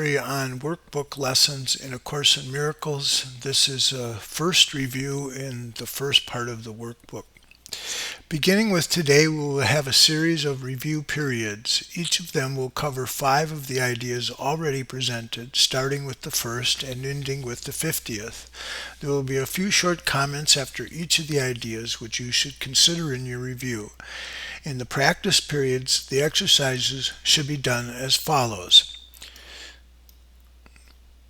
On Workbook Lessons in A Course in Miracles. This is a first review in the first part of the workbook. Beginning with today, we will have a series of review periods. Each of them will cover 5 of the ideas already presented, starting with the first and ending with the 50th. There will be a few short comments after each of the ideas which you should consider in your review. In the practice periods, the exercises should be done as follows.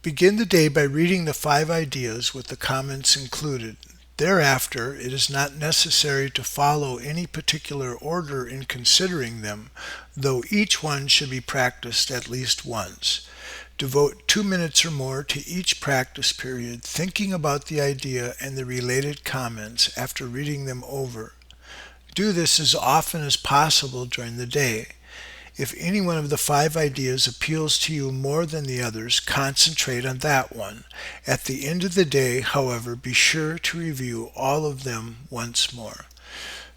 Begin the day by reading the 5 ideas with the comments included. Thereafter, it is not necessary to follow any particular order in considering them, though each one should be practiced at least once. Devote 2 minutes or more to each practice period, thinking about the idea and the related comments after reading them over. Do this as often as possible during the day. If any one of the 5 ideas appeals to you more than the others, concentrate on that one. At the end of the day, however, be sure to review all of them once more.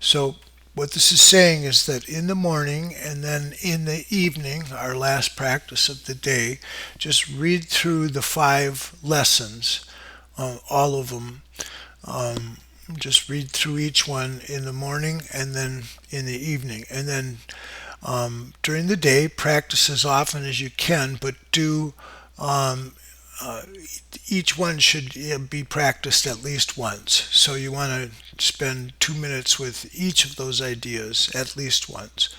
So what this is saying is that in the morning and then in the evening, our last practice of the day, just read through the 5 lessons, all of them. Just read through each one in the morning and then in the evening. And then during the day, practice as often as you can, but each one should be practiced at least once. So you want to spend 2 minutes with each of those ideas at least once.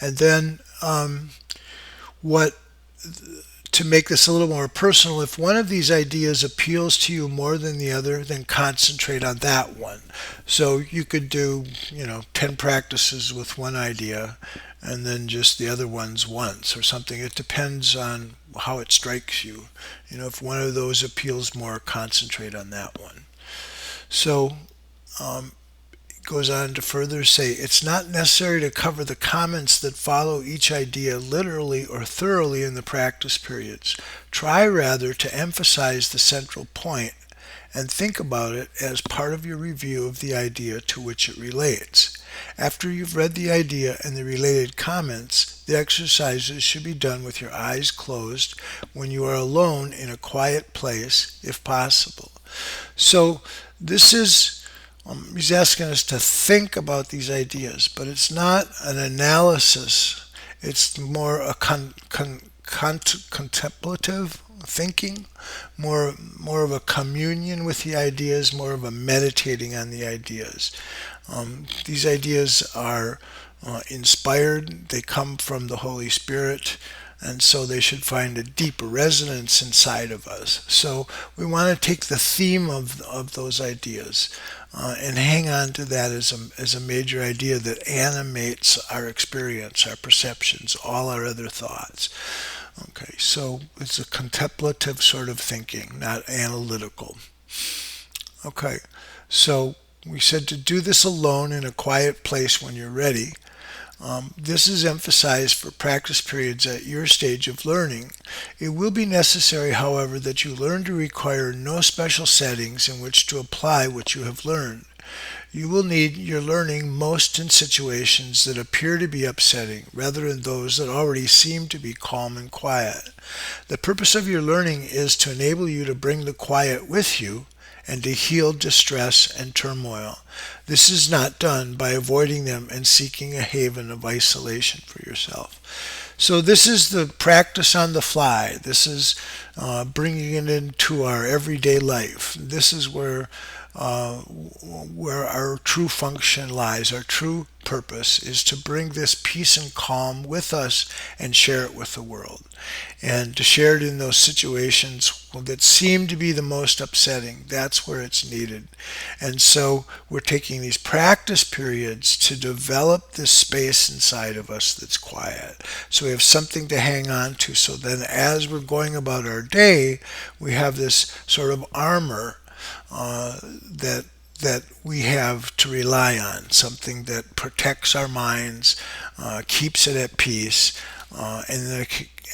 And then what to make this a little more personal, if one of these ideas appeals to you more than the other, then concentrate on that one. So you could do, 10 practices with one idea and then just the other ones once or something. It depends on how it strikes you. If one of those appeals more, concentrate on that one. So goes on to further say, it's not necessary to cover the comments that follow each idea literally or thoroughly in the practice periods. Try rather to emphasize the central point and think about it as part of your review of the idea to which it relates. After you've read the idea and the related comments, the exercises should be done with your eyes closed when you are alone in a quiet place, if possible. So this is he's asking us to think about these ideas, but it's not an analysis. It's more a contemplative thinking, more of a communion with the ideas, more of a meditating on the ideas. These ideas are inspired. They come from the Holy Spirit, and so they should find a deep resonance inside of us. So we want to take the theme of those ideas and hang on to that as a major idea that animates our experience, our perceptions, all our other thoughts. Okay, so it's a contemplative sort of thinking, not analytical. Okay, so we said to do this alone in a quiet place when you're ready. This is emphasized for practice periods at your stage of learning. It will be necessary, however, that you learn to require no special settings in which to apply what you have learned. You will need your learning most in situations that appear to be upsetting, rather than those that already seem to be calm and quiet. The purpose of your learning is to enable you to bring the quiet with you and to heal distress and turmoil. This is not done by avoiding them and seeking a haven of isolation for yourself. So this is the practice on the fly. This is bringing it into our everyday life. This is where our true function lies. Our true purpose is to bring this peace and calm with us and share it with the world. And to share it in those situations that seem to be the most upsetting. That's where it's needed. And so we're taking these practice periods to develop this space inside of us that's quiet. So we have something to hang on to. So then as we're going about our day, we have this sort of armor that we have to rely on, something that protects our minds, keeps it at peace,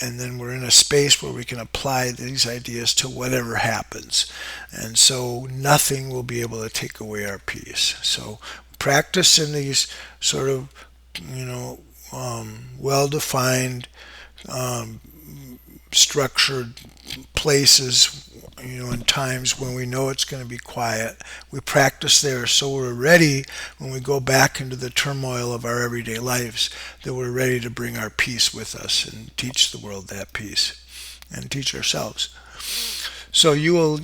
and then we're in a space where we can apply these ideas to whatever happens. And so nothing will be able to take away our peace. So practice in these sort of, well-defined structured places, in times when we know it's going to be quiet. We practice there so we're ready when we go back into the turmoil of our everyday lives, that we're ready to bring our peace with us and teach the world that peace and teach ourselves. So you will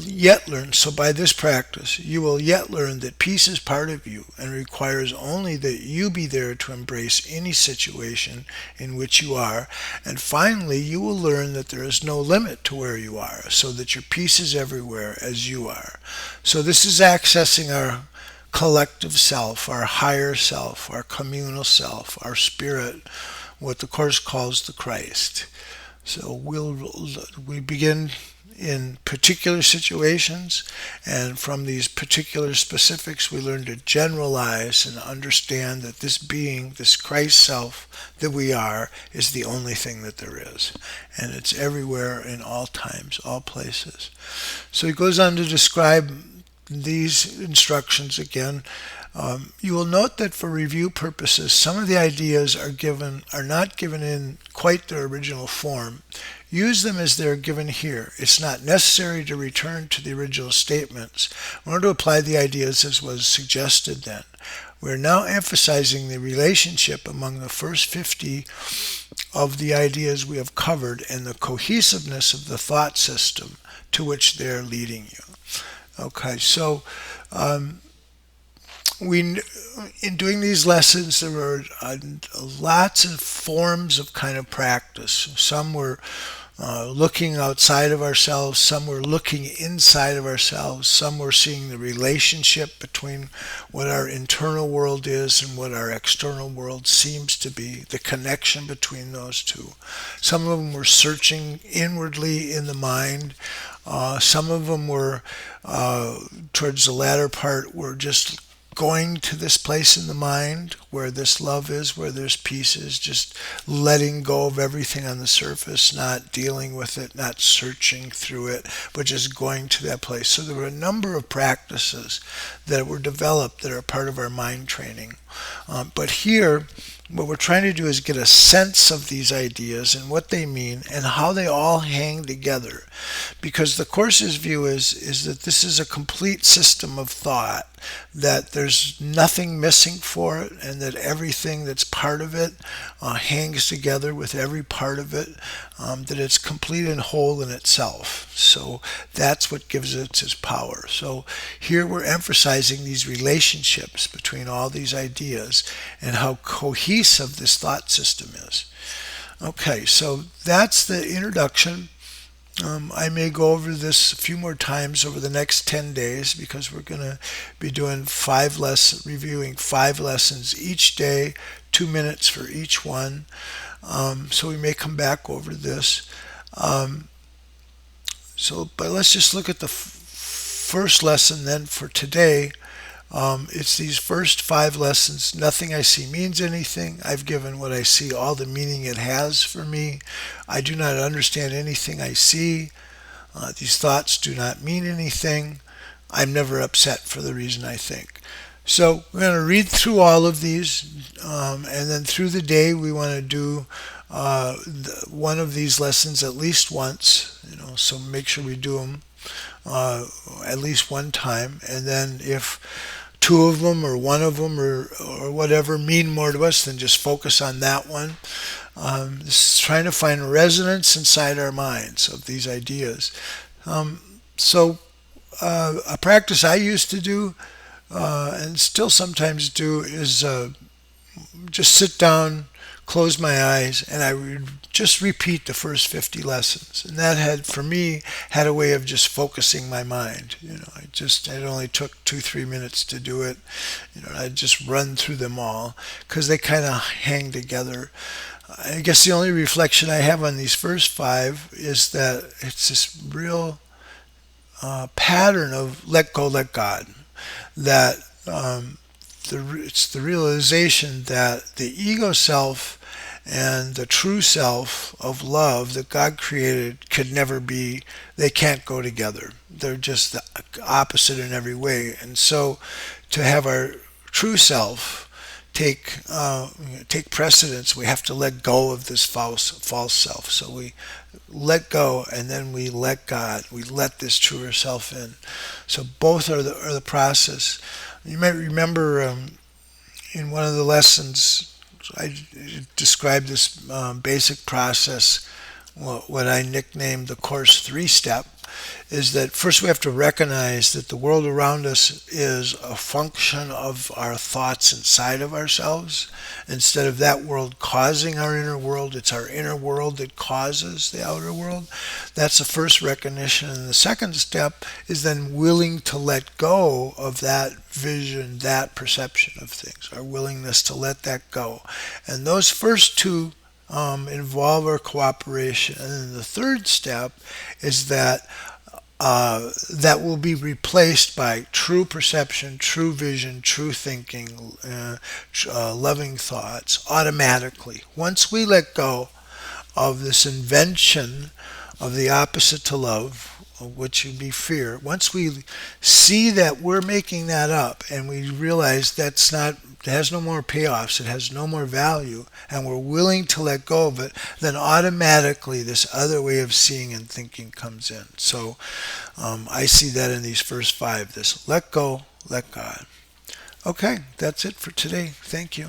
yet learn, so by this practice, you will yet learn that peace is part of you and requires only that you be there to embrace any situation in which you are. And finally, you will learn that there is no limit to where you are, so that your peace is everywhere as you are. So this is accessing our collective self, our higher self, our communal self, our spirit, what the Course calls the Christ. So we begin in particular situations, and from these particular specifics we learn to generalize and understand that this being, this Christ self that we are, is the only thing that there is, and it's everywhere in all times, all places. So he goes on to describe these instructions again. You will note that for review purposes, some of the ideas are not given in quite their original form. Use them as they're given here. It's not necessary to return to the original statements in order to apply the ideas as was suggested then. We're now emphasizing the relationship among the first 50 of the ideas we have covered and the cohesiveness of the thought system to which they're leading you. Okay, so in doing these lessons, there were lots of forms of kind of practice. Some were looking outside of ourselves, some were looking inside of ourselves, some were seeing the relationship between what our internal world is and what our external world seems to be, the connection between those two. Some of them were searching inwardly in the mind. Some of them were, towards the latter part, were just going to this place in the mind where this love is, where there's peace is, just letting go of everything on the surface, not dealing with it, not searching through it, but just going to that place. So there were a number of practices that were developed that are part of our mind training. But here, what we're trying to do is get a sense of these ideas and what they mean and how they all hang together. Because the Course's view is that this is a complete system of thought, that there's nothing missing for it, and that everything that's part of it hangs together with every part of it, that it's complete and whole in itself. So that's what gives it its power. So here we're emphasizing these relationships between all these ideas and how cohesive this thought system is. Okay, so that's the introduction. I may go over this a few more times over the next 10 days because we're going to be doing reviewing 5 lessons each day, 2 minutes for each one. So we may come back over this. But let's just look at the first lesson then for today. It's these first 5 lessons. Nothing I see means anything. I've given what I see all the meaning it has for me. I do not understand anything I see. These thoughts do not mean anything. I'm never upset for the reason I think. So we're going to read through all of these, and then through the day we want to do one of these lessons at least once. So make sure we do them at least one time, and then if 2 of them or 1 of them or whatever mean more to us, then just focus on that one. This is trying to find resonance inside our minds of these ideas. A practice I used to do and still sometimes do is just sit down, close my eyes, and I would just repeat the first 50 lessons. And that for me, had a way of just focusing my mind. It only took 2-3 minutes to do it. I'd just run through them all because they kind of hang together. I guess the only reflection I have on these first 5 is that it's this real pattern of let go, let God. That it's the realization that the ego self and the true self of love that God created could never be, they can't go together. They're just the opposite in every way. And so to have our true self take precedence. We have to let go of this false self. So we let go, and then we let God. We let this truer self in. So both are the process. You might remember in one of the lessons, I described this basic process, what I nicknamed the Course 3-step, is that first we have to recognize that the world around us is a function of our thoughts inside of ourselves. Instead of that world causing our inner world, it's our inner world that causes the outer world. That's the first recognition. And the second step is then willing to let go of that vision, that perception of things, our willingness to let that go. And those first two involve our cooperation. And then the third step is that will be replaced by true perception, true vision, true thinking, loving thoughts automatically. Once we let go of this invention of the opposite to love, which would be fear, once we see that we're making that up and we realize it has no more payoffs, it has no more value, and we're willing to let go of it, then automatically this other way of seeing and thinking comes in. So I see that in these first five, this let go, let God. Okay, that's it for today. Thank you.